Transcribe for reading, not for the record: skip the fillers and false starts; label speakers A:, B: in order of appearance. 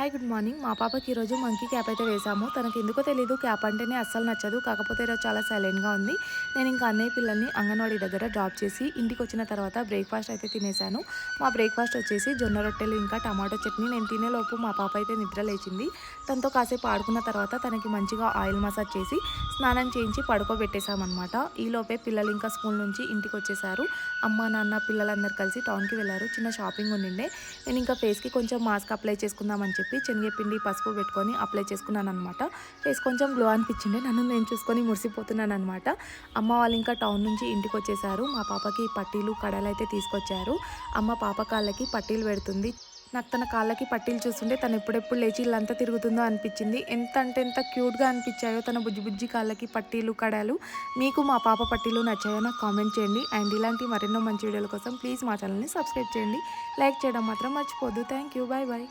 A: Hi good morning. మా పాపకి ఈరోజు మంకీ క్యాప్ అయితే వేసాము. తనకి ఎందుకో తెలీదు క్యాప్ అంటేనే అస్సలు నచ్చదు. కాకపోతే ఈరోజు చాలా సైలెంట్‌గా ఉంది. నేను ఇంకా అన్నయ్య పిల్లల్ని అంగన్వాడీ దగ్గర డ్రాప్ చేసి ఇంటికొచ్చిన తర్వాత బ్రేక్‌ఫాస్ట్ అయితే తినేసాను. మా బ్రేక్‌ఫాస్ట్ వచ్చేసి జొన్న రొట్టెలు ఇంకా టమాటో చట్నీ. నేను తినేలోపు మా పాప అయితే నిద్ర లేచింది. తనతో కాసేపు ఆడుకున్న తర్వాత తనకి మంచిగా ఆయిల్ మసాజ్ చేసి స్నానం చేయించి పడుకోబెట్టేసామనమాట. ఈలోపే పిల్లలు ఇంకా స్కూల్ నుంచి ఇంటికొచ్చేసారు. అమ్మ, నాన్న పిల్లలందరూ కలిసి టౌన్‌కి వెళ్లారు. చిన్న షాపింగ్ ఉండిండే. నేను ఇంకా ఫేస్‌కి కొంచెం మాస్క్ అప్లై చేసుకుందామని చెప్పి శనగపిండి, పసుపు పెట్టుకొని అప్లై చేసుకున్నాననమాట. ఫేస్ కొంచెం గ్లో అనిపించింది. నన్ను నేను చూసుకొని మురిసిపోతున్నాననమాట. అమ్మ వాళ్ళు ఇంకా టౌన్ నుంచి ఇంటికొచ్చేసారు. మా పాపకి పట్టీలు, కడాలైతే తీసుకొచ్చారు. అమ్మ పాప కాళ్ళకి పట్టీలు పెడుతుంది. నాకు తన కాళ్ళకి పట్టీలు చూస్తుంటే తను ఎప్పుడెప్పుడు లేచి ఇల్లంతా తిరుగుతుందో అనిపించింది. ఎంత అంటే ఎంత క్యూట్‌గా అనిపించాయో తన బుజ్జి బుజ్జి కాళ్ళకి పట్టీలు, కడాలు. మీకు మా పాప పట్టీలు నచ్చాయో నాకు కామెంట్ చేయండి. అండ్ ఇలాంటి మరెన్నో మంచి వీడియోల కోసం ప్లీజ్ మా ఛానల్‌ని సబ్స్క్రైబ్ చేయండి. లైక్ చేయడం మాత్రం మర్చిపోవద్దు. Thank you. Bye bye.